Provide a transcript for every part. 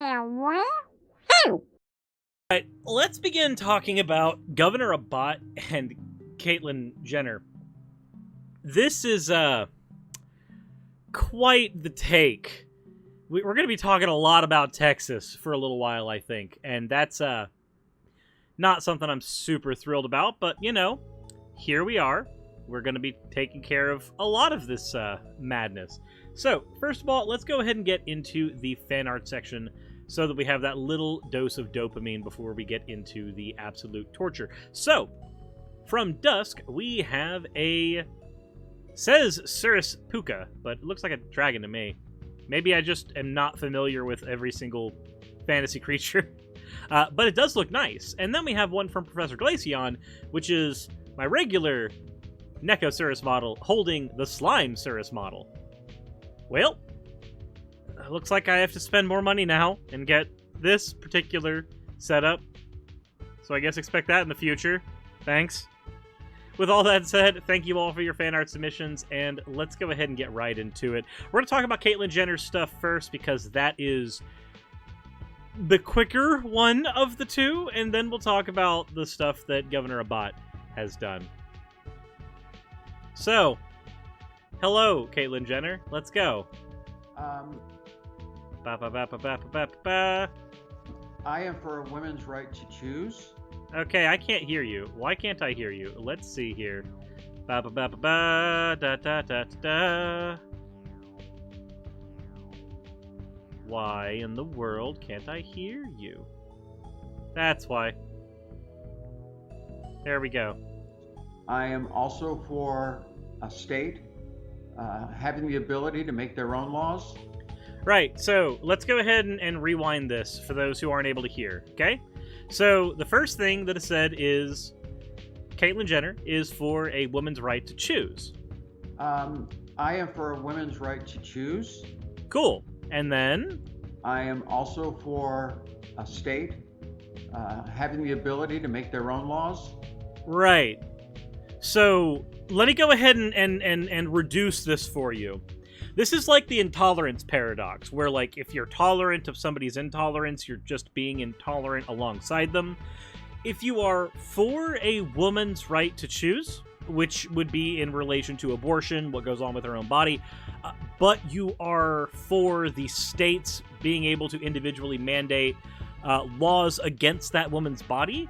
Alright, let's begin talking about Governor Abbott and Caitlyn Jenner. This is, quite the take. We're going to be talking a lot about Texas for a little while, I think, and that's, not something I'm super thrilled about, but, you know, here we are. We're going to be taking care of a lot of this, madness. So, first of all, let's go ahead and get into the fan art section so that we have that little dose of dopamine before we get into the absolute torture. So, from Dusk, we have says Suris Puka, but it looks like a dragon to me. Maybe I just am not familiar with every single fantasy creature. But it does look nice. And then we have one from Professor Glaceon, which is my regular Neko Suris model holding the Slime Suris model. Well, looks like I have to spend more money now and get this particular setup. So I guess expect that in the future. Thanks. With all that said, thank you all for your fan art submissions, and let's go ahead and get right into it. We're going to talk about Caitlyn Jenner's stuff first, because that is the quicker one of the two, and then we'll talk about the stuff that Governor Abbott has done. So, hello, Caitlyn Jenner. Let's go. I am for a women's right to choose. Okay, I can't hear you. Why can't I hear you? Let's see here. Ba ba ba ba ba da da da da. Why in the world can't I hear you? That's why. There we go. I am also for a state having the ability to make their own laws. Right, so let's go ahead and rewind this for those who aren't able to hear, okay? So the first thing that is said is Caitlyn Jenner is for a woman's right to choose. I am for a women's right to choose. Cool. And then? I am also for a state having the ability to make their own laws. Right. So let me go ahead and reduce this for you. This is like the intolerance paradox, where, like, if you're tolerant of somebody's intolerance, you're just being intolerant alongside them. If you are for a woman's right to choose, which would be in relation to abortion, what goes on with her own body, but you are for the states being able to individually mandate laws against that woman's body,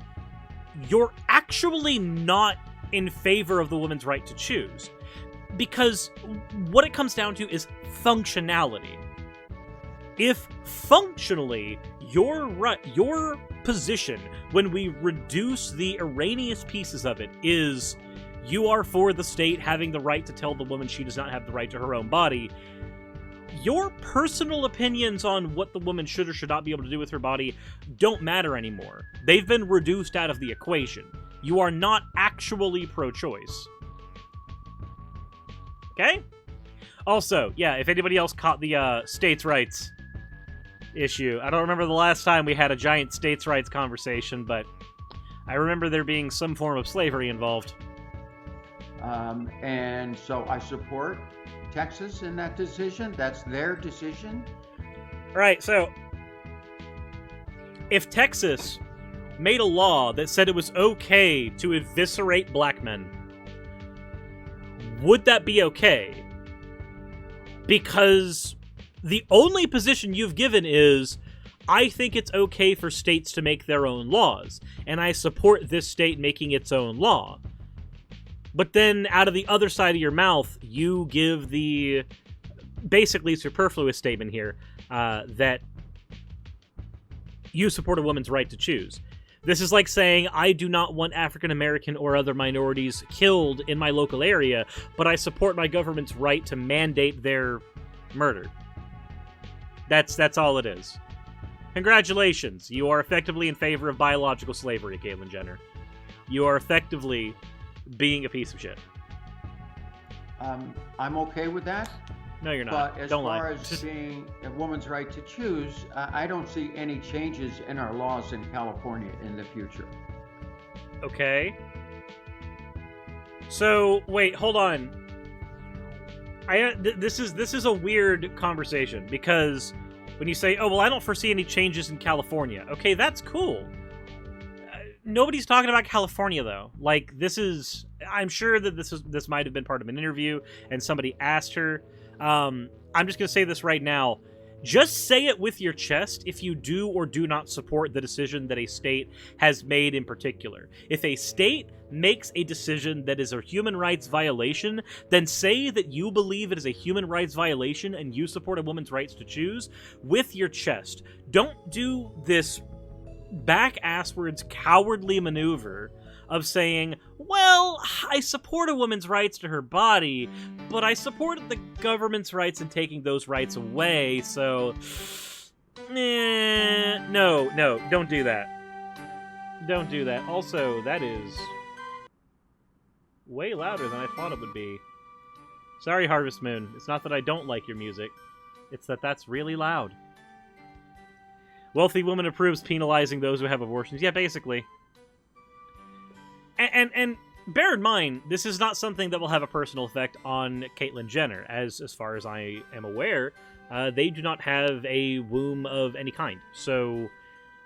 you're actually not in favor of the woman's right to choose. Because what it comes down to is functionality. If functionally your position, when we reduce the erroneous pieces of it, is you are for the state having the right to tell the woman she does not have the right to her own body, your personal opinions on what the woman should or should not be able to do with her body don't matter anymore. They've been reduced out of the equation. You are not actually pro-choice. Okay? Also, yeah, if anybody else caught the states' rights issue, I don't remember the last time we had a giant states' rights conversation, but I remember there being some form of slavery involved. And so I support Texas in that decision. That's their decision. Right, so if Texas made a law that said it was okay to eviscerate black men, would that be okay? Because the only position you've given is, I think it's okay for states to make their own laws, and I support this state making its own law. But then, out of the other side of your mouth, you give the basically superfluous statement here that you support a woman's right to choose. This is like saying, I do not want African American or other minorities killed in my local area, but I support my government's right to mandate their murder. That's all it is. Congratulations, you are effectively in favor of biological slavery, Caitlyn Jenner. You are effectively being a piece of shit. I'm okay with that. No, you're not. But as Don't far lie. as being a woman's right to choose, I don't see any changes in our laws in California in the future. Okay. So, wait, hold on. This is a weird conversation, because when you say, oh, well, I don't foresee any changes in California. Okay, that's cool. Nobody's talking about California, though. Like, I'm sure that this might have been part of an interview, and somebody asked her. I'm just going to say this right now. Just say it with your chest if you do or do not support the decision that a state has made in particular. If a state makes a decision that is a human rights violation, then say that you believe it is a human rights violation and you support a woman's rights to choose with your chest. Don't do this back-asswards cowardly maneuver of saying, well, I support a woman's rights to her body, but I support the government's rights in taking those rights away, so... No, don't do that. Don't do that. Also, that is way louder than I thought it would be. Sorry, Harvest Moon. It's not that I don't like your music. It's that that's really loud. Wealthy woman approves penalizing those who have abortions. Yeah, basically. And bear in mind, this is not something that will have a personal effect on Caitlyn Jenner. As far as I am aware, they do not have a womb of any kind. So,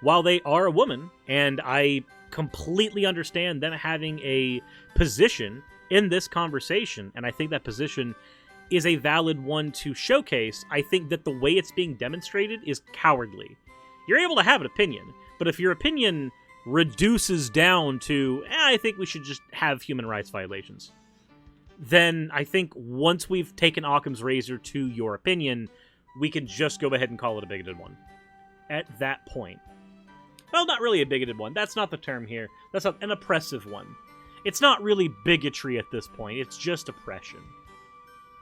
while they are a woman, and I completely understand them having a position in this conversation, and I think that position is a valid one to showcase, I think that the way it's being demonstrated is cowardly. You're able to have an opinion, but if your opinion reduces down to, I think we should just have human rights violations, then I think once we've taken Occam's razor to your opinion, we can just go ahead and call it a bigoted one. At that point. Well, not really a bigoted one. That's not the term here. That's an oppressive one. It's not really bigotry at this point. It's just oppression.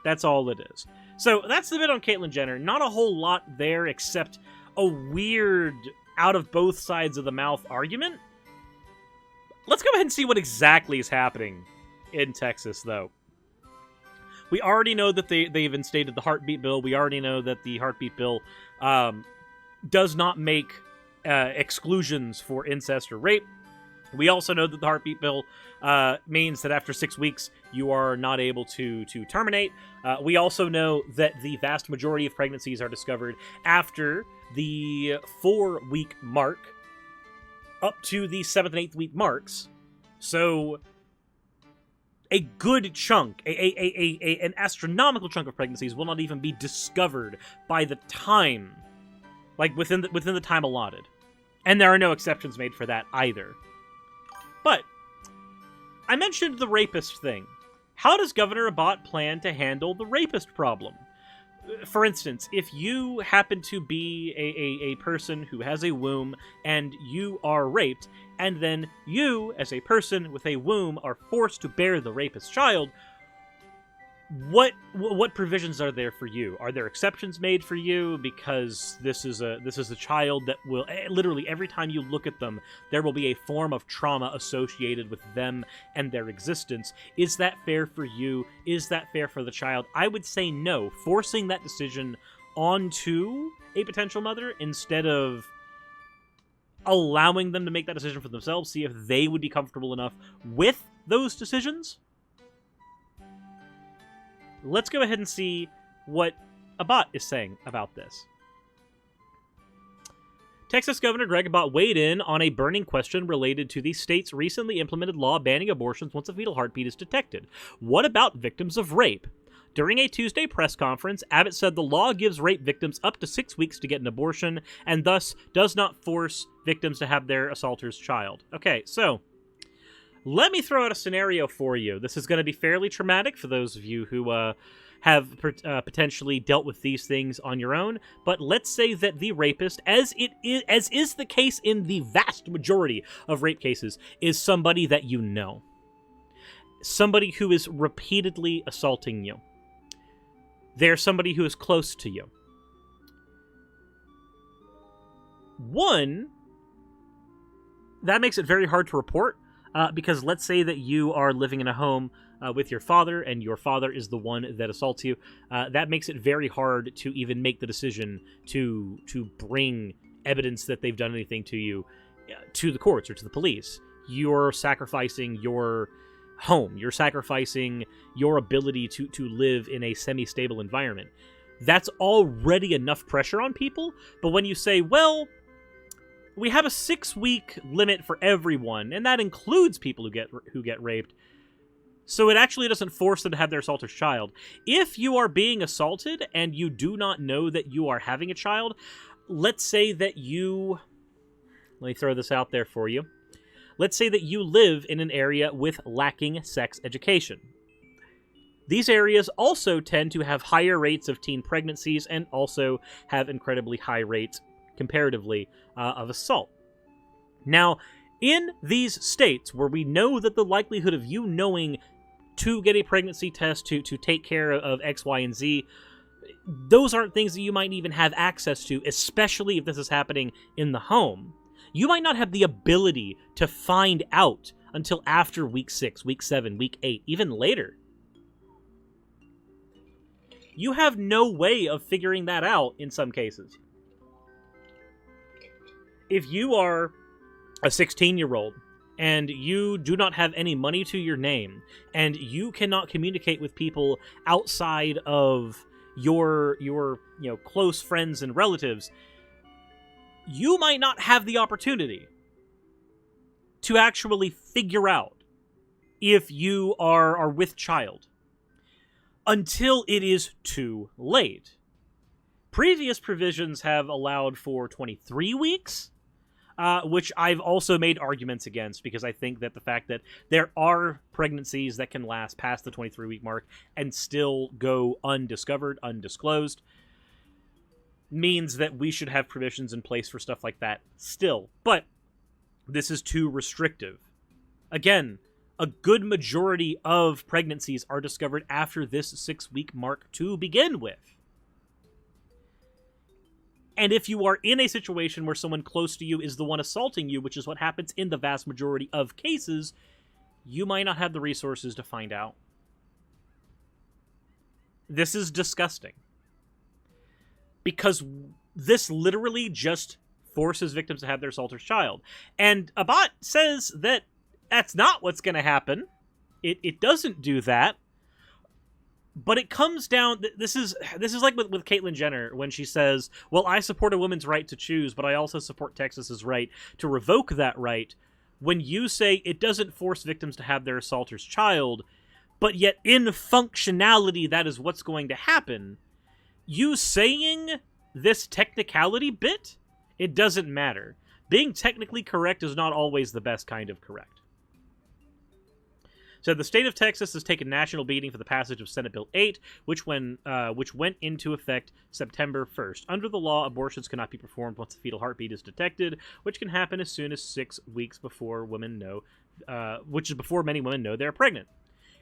That's all it is. So that's the bit on Caitlyn Jenner. Not a whole lot there except a weird out of both sides of the mouth argument. Let's go ahead and see what exactly is happening in Texas, though. We already know that they've instated the heartbeat bill. We already know that the heartbeat bill does not make exclusions for incest or rape. We also know that the heartbeat bill means that after 6 weeks, you are not able to terminate. We also know that the vast majority of pregnancies are discovered after the 4-week mark up to the 7th and 8th week marks. So a good chunk, an astronomical chunk of pregnancies will not even be discovered by the time, like within the time allotted. And there are no exceptions made for that either. But I mentioned the rapist thing. How does Governor Abbott plan to handle the rapist problem? For instance, if you happen to be a person who has a womb and you are raped, and then you, as a person with a womb, are forced to bear the rapist's child, what provisions are there for you? Are there exceptions made for you because this is a child that will literally every time you look at them there will be a form of trauma associated with them and their existence? Is that fair for you? Is that fair for the child? I would say no. Forcing that decision onto a potential mother instead of allowing them to make that decision for themselves, see if they would be comfortable enough with those decisions. Let's go ahead and see what Abbott is saying about this. Texas Governor Greg Abbott weighed in on a burning question related to the state's recently implemented law banning abortions once a fetal heartbeat is detected. What about victims of rape? During a Tuesday press conference, Abbott said the law gives rape victims up to 6 weeks to get an abortion and thus does not force victims to have their assaulter's child. Okay, so let me throw out a scenario for you. This is going to be fairly traumatic for those of you who have potentially dealt with these things on your own. But let's say that the rapist, as is the case in the vast majority of rape cases, is somebody that you know. Somebody who is repeatedly assaulting you. They're somebody who is close to you. One, that makes it very hard to report. Because let's say that you are living in a home with your father, and your father is the one that assaults you. That makes it very hard to even make the decision to bring evidence that they've done anything to you to the courts or to the police. You're sacrificing your home. You're sacrificing your ability to live in a semi-stable environment. that's already enough pressure on people. But when you say, well, we have a 6-week limit for everyone, and that includes people who get raped, so it actually doesn't force them to have their assaulter's child. If you are being assaulted and you do not know that you are having a child, let's say that you... Let me throw this out there for you. Let's say that you live in an area with lacking sex education. These areas also tend to have higher rates of teen pregnancies and also have incredibly high rates, comparatively, of assault. Now, in these states where we know that the likelihood of you knowing to get a pregnancy test, to take care of X, Y, and Z, those aren't things that you might even have access to, especially if this is happening in the home. You might not have the ability to find out until after week 6, week 7, week 8, even later. You have no way of figuring that out in some cases. If you are a 16-year-old and you do not have any money to your name and you cannot communicate with people outside of your close friends and relatives, you might not have the opportunity to actually figure out if you are with child until it is too late. Previous provisions have allowed for 23 weeks, which I've also made arguments against, because I think that the fact that there are pregnancies that can last past the 23-week mark and still go undiscovered, undisclosed, means that we should have provisions in place for stuff like that still. But this is too restrictive. Again, a good majority of pregnancies are discovered after this 6-week mark to begin with. And if you are in a situation where someone close to you is the one assaulting you, which is what happens in the vast majority of cases, you might not have the resources to find out. This is disgusting. Because this literally just forces victims to have their assaulter's child. And a bot says that that's not what's going to happen. It doesn't do that. But it comes down... This is like with Caitlyn Jenner when she says, well, I support a woman's right to choose, but I also support Texas's right to revoke that right. When you say it doesn't force victims to have their assaulter's child, but yet in functionality that is what's going to happen, you saying this technicality bit, it doesn't matter. Being technically correct is not always the best kind of correct. So the state of Texas has taken national beating for the passage of Senate Bill 8, which went into effect September 1st. Under the law, abortions cannot be performed once a fetal heartbeat is detected, which can happen as soon as 6 weeks before women know, which is before many women know they're pregnant.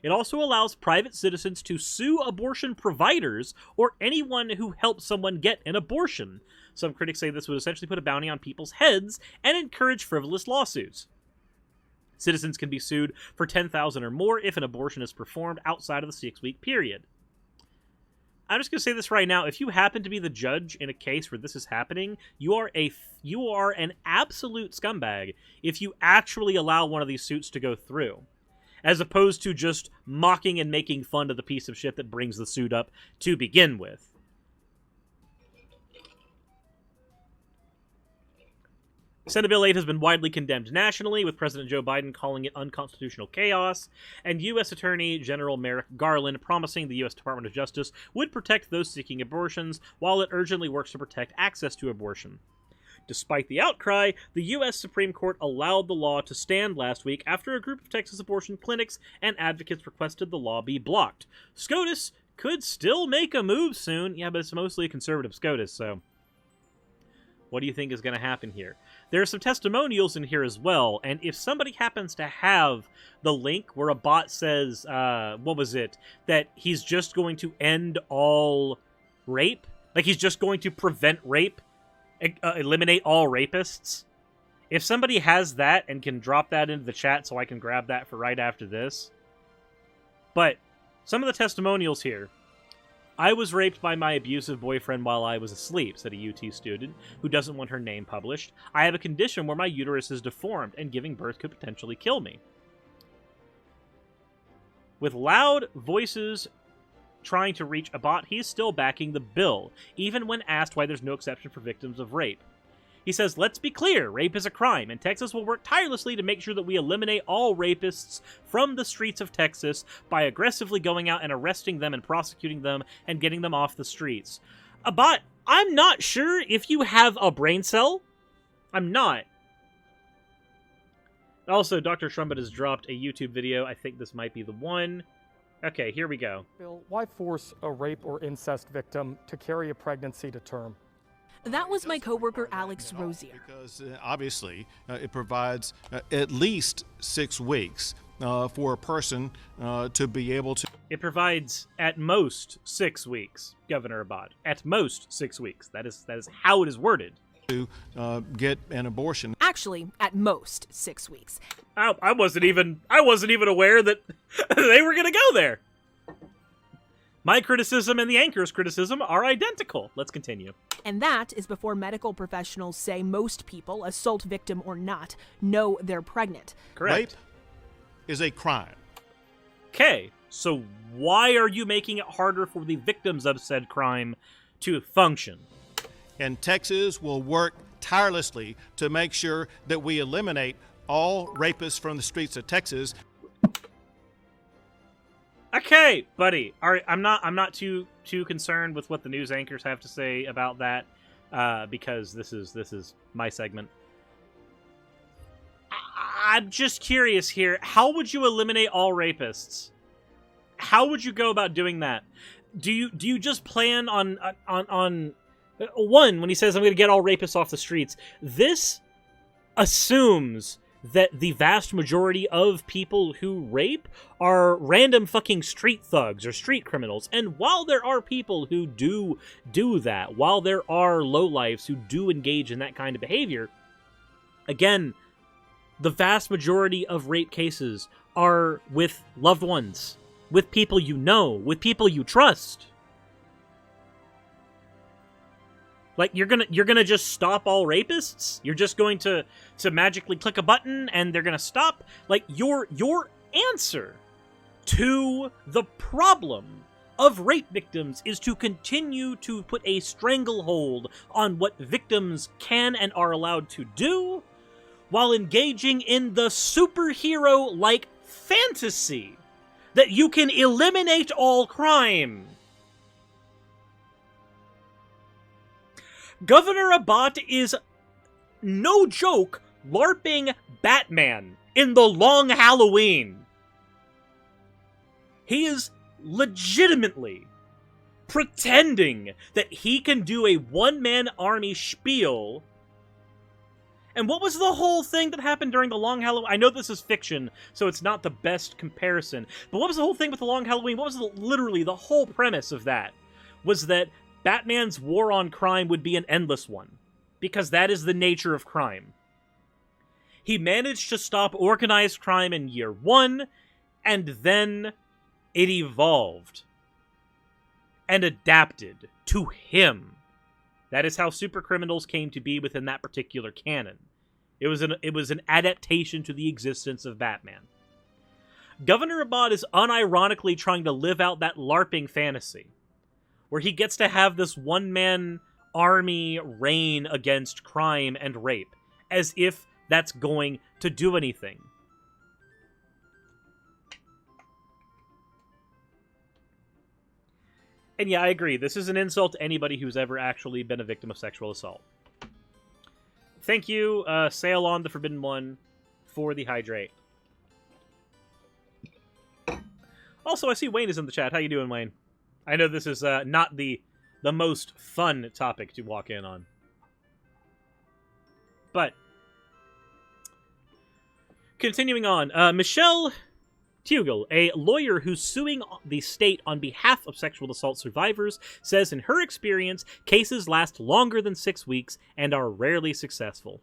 It also allows private citizens to sue abortion providers or anyone who helps someone get an abortion. Some critics say this would essentially put a bounty on people's heads and encourage frivolous lawsuits. Citizens can be sued for $10,000 or more if an abortion is performed outside of the 6-week period. I'm just going to say this right now. If you happen to be the judge in a case where this is happening, you are an absolute scumbag if you actually allow one of these suits to go through, as opposed to just mocking and making fun of the piece of shit that brings the suit up to begin with. Senate Bill 8 has been widely condemned nationally, with President Joe Biden calling it unconstitutional chaos, and U.S. Attorney General Merrick Garland promising the U.S. Department of Justice would protect those seeking abortions, while it urgently works to protect access to abortion. Despite the outcry, the U.S. Supreme Court allowed the law to stand last week after a group of Texas abortion clinics and advocates requested the law be blocked. SCOTUS could still make a move soon. Yeah, but it's mostly a conservative SCOTUS, so what do you think is going to happen here? There are some testimonials in here as well, and if somebody happens to have the link where a bot says, what was it, that he's just going to end all rape, like he's just going to prevent rape, eliminate all rapists, if somebody has that and can drop that into the chat so I can grab that for right after this. But some of the testimonials here. I was raped by my abusive boyfriend while I was asleep, said a UT student who doesn't want her name published. I have a condition where my uterus is deformed and giving birth could potentially kill me. With loud voices trying to reach Abbott, he's still backing the bill, even when asked why there's no exception for victims of rape. He says, "Let's be clear, rape is a crime, and Texas will work tirelessly to make sure that we eliminate all rapists from the streets of Texas by aggressively going out and arresting them and prosecuting them and getting them off the streets." But I'm not sure if you have a brain cell. I'm not. Also, Dr. Shrumbit has dropped a YouTube video. I think this might be the one. Okay, here we go. Bill, why force a rape or incest victim to carry a pregnancy to term? That was my coworker Alex Rosier. Because obviously it provides at least 6 weeks for a person to be able to. It provides at most 6 weeks, Governor Abbott. At most 6 weeks. That is how it is worded. To get an abortion. Actually, at most 6 weeks. I wasn't even aware that they were gonna go there. My criticism and the anchor's criticism are identical. Let's continue. And that is before medical professionals say most people, assault victim or not, know they're pregnant. Correct. Rape is a crime. Okay, so why are you making it harder for the victims of said crime to function? And Texas will work tirelessly to make sure that we eliminate all rapists from the streets of Texas. Okay, buddy. All right, I'm not too concerned with what the news anchors have to say about that, because this is my segment. I'm just curious here. How would you eliminate all rapists? How would you go about doing that? Do you just plan on one, when he says I'm going to get all rapists off the streets? This assumes that the vast majority of people who rape are random fucking street thugs or street criminals. And while there are people who do that, while there are lowlifes who do engage in that kind of behavior, again, the vast majority of rape cases are with loved ones, with people you know, with people you trust. Like, you're gonna just stop all rapists? You're just going to magically click a button and they're gonna stop? Like, your answer to the problem of rape victims is to continue to put a stranglehold on what victims can and are allowed to do, while engaging in the superhero-like fantasy that you can eliminate all crime. Governor Abbott is, no joke, LARPing Batman in the Long Halloween. He is legitimately pretending that he can do a one-man army spiel. And what was the whole thing that happened during the Long Halloween? I know this is fiction, so it's not the best comparison. But what was the whole thing with the Long Halloween? What was literally the whole premise of that? Was that Batman's war on crime would be an endless one, because that is the nature of crime. He managed to stop organized crime in year 1, and then it evolved and adapted to him. That is how supercriminals came to be within that particular canon. It was an adaptation to the existence of Batman. Governor Abbott is unironically trying to live out that LARPing fantasy, where he gets to have this one-man army reign against crime and rape, as if that's going to do anything. And yeah, I agree. This is an insult to anybody who's ever actually been a victim of sexual assault. Thank you, Sail on the Forbidden One, for the hydrate. Also, I see Wayne is in the chat. How you doing, Wayne? I know this is not the most fun topic to walk in on. But, continuing on, Michelle Tugel, a lawyer who's suing the state on behalf of sexual assault survivors, says in her experience, cases last longer than 6 weeks and are rarely successful.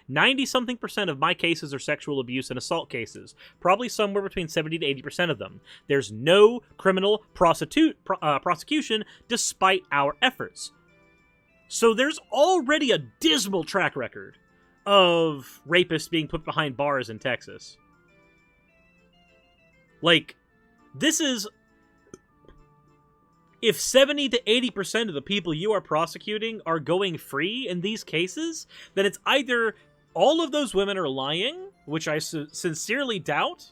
90-something% of my cases are sexual abuse and assault cases, probably somewhere between 70 to 80% of them. There's no criminal prosecution despite our efforts. So there's already a dismal track record of rapists being put behind bars in Texas. Like, this is If 70 to 80% of the people you are prosecuting are going free in these cases, then it's either all of those women are lying, which I sincerely doubt.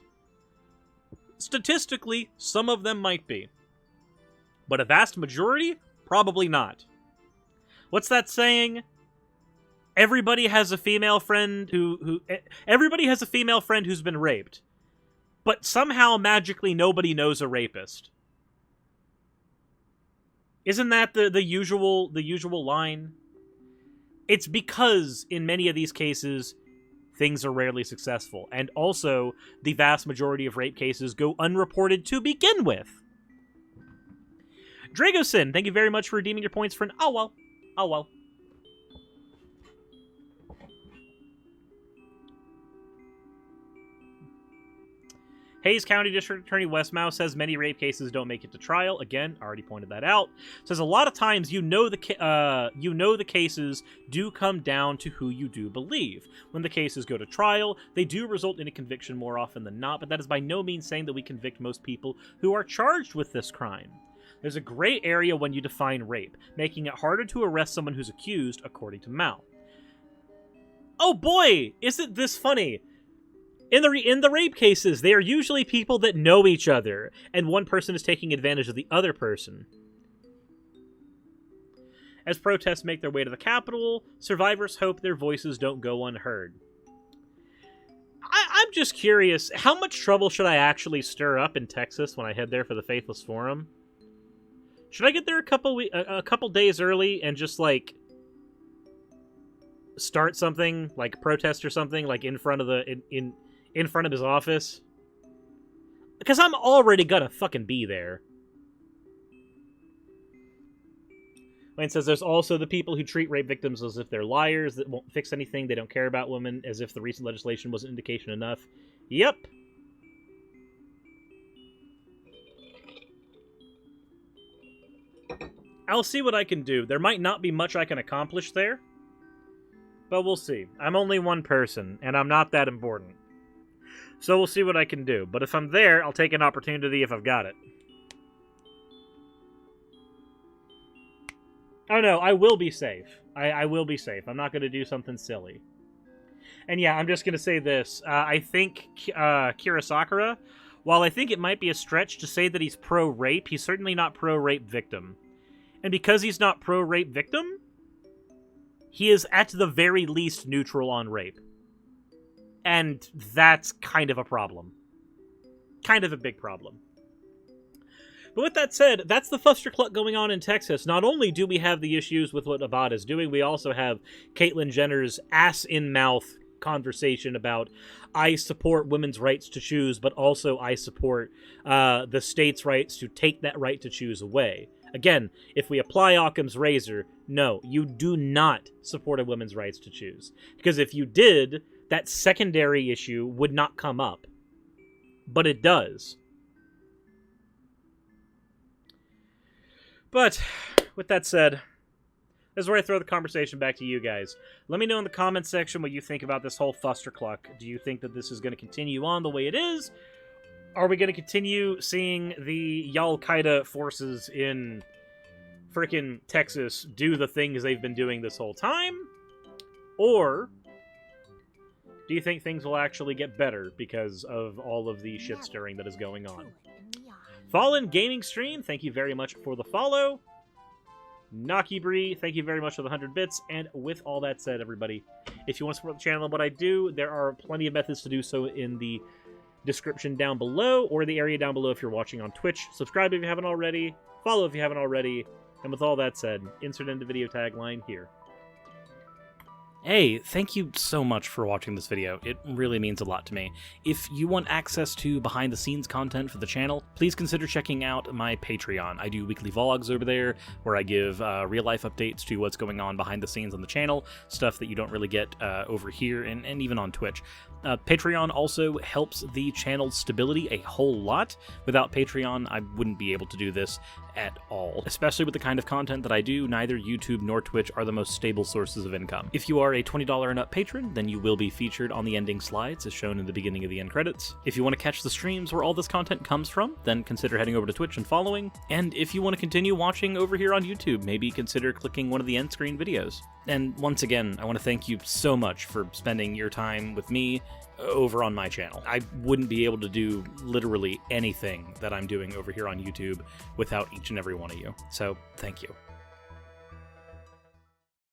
Statistically, some of them might be. But a vast majority, probably not. What's that saying? Everybody has a female friend everybody has a female friend who's been raped. But somehow, magically, nobody knows a rapist. Isn't that the usual line? It's because, in many of these cases, things are rarely successful. And also, the vast majority of rape cases go unreported to begin with. Dragosin, thank you very much for redeeming your points for an oh well. Oh well. Hayes County District Attorney Westmouth says many rape cases don't make it to trial. Again, already pointed that out. Says a lot of times the cases do come down to who you do believe. When the cases go to trial, they do result in a conviction more often than not, but that is by no means saying that we convict most people who are charged with this crime. There's a gray area when you define rape, making it harder to arrest someone who's accused, according to Mal. Oh boy, isn't this funny? In the rape cases, they are usually people that know each other, and one person is taking advantage of the other person. As protests make their way to the Capitol, survivors hope their voices don't go unheard. I'm just curious, how much trouble should I actually stir up in Texas when I head there for the Faithless Forum? Should I get there a couple days early and just, like, start something, like protest or something, like in front of in front of his office? Because I'm already gonna fucking be there. Wayne says there's also the people who treat rape victims as if they're liars, that won't fix anything, they don't care about women, as if the recent legislation wasn't indication enough. Yep. I'll see what I can do. There might not be much I can accomplish there, but we'll see. I'm only one person, and I'm not that important. So we'll see what I can do. But if I'm there, I'll take an opportunity if I've got it. Oh no, I will be safe. I will be safe. I'm not going to do something silly. And yeah, I'm just going to say this. I think Kira Sakura, while I think it might be a stretch to say that he's pro-rape, he's certainly not pro-rape victim. And because he's not pro-rape victim, he is at the very least neutral on rape. And that's kind of a problem. Kind of a big problem. But with that said, that's the fustercluck going on in Texas. Not only do we have the issues with what Abad is doing, we also have Caitlyn Jenner's ass-in-mouth conversation about, I support women's rights to choose, but also I support the state's rights to take that right to choose away. Again, if we apply Occam's razor, no, you do not support a women's rights to choose. Because if you did, that secondary issue would not come up. But it does. But, with that said, this is where I throw the conversation back to you guys. Let me know in the comments section what you think about this whole fustercluck. Do you think that this is going to continue on the way it is? Are we going to continue seeing the Al-Qaeda forces in frickin' Texas do the things they've been doing this whole time? Or do you think things will actually get better because of all of the shit stirring that is going on? Fallen Gaming Stream, thank you very much for the follow. Naki Bree, thank you very much for the 100 bits. And with all that said, everybody, if you want to support the channel and what I do, there are plenty of methods to do so in the description down below, or the area down below if you're watching on Twitch. Subscribe if you haven't already, follow if you haven't already, and with all that said, insert into video tagline here. Hey, thank you so much for watching this video. It really means a lot to me. If you want access to behind-the-scenes content for the channel, please consider checking out my Patreon. I do weekly vlogs over there, where I give real-life updates to what's going on behind the scenes on the channel, stuff that you don't really get over here, and even on Twitch. Patreon also helps the channel's stability a whole lot. Without Patreon, I wouldn't be able to do this, at all. Especially with the kind of content that I do, neither YouTube nor Twitch are the most stable sources of income. If you are a $20 and up patron, then you will be featured on the ending slides as shown in the beginning of the end credits. If you want to catch the streams where all this content comes from, then consider heading over to Twitch and following. And if you want to continue watching over here on YouTube, maybe consider clicking one of the end screen videos. And once again, I want to thank you so much for spending your time with me over on my channel. I wouldn't be able to do literally anything that I'm doing over here on YouTube without each and every one of you. So thank you.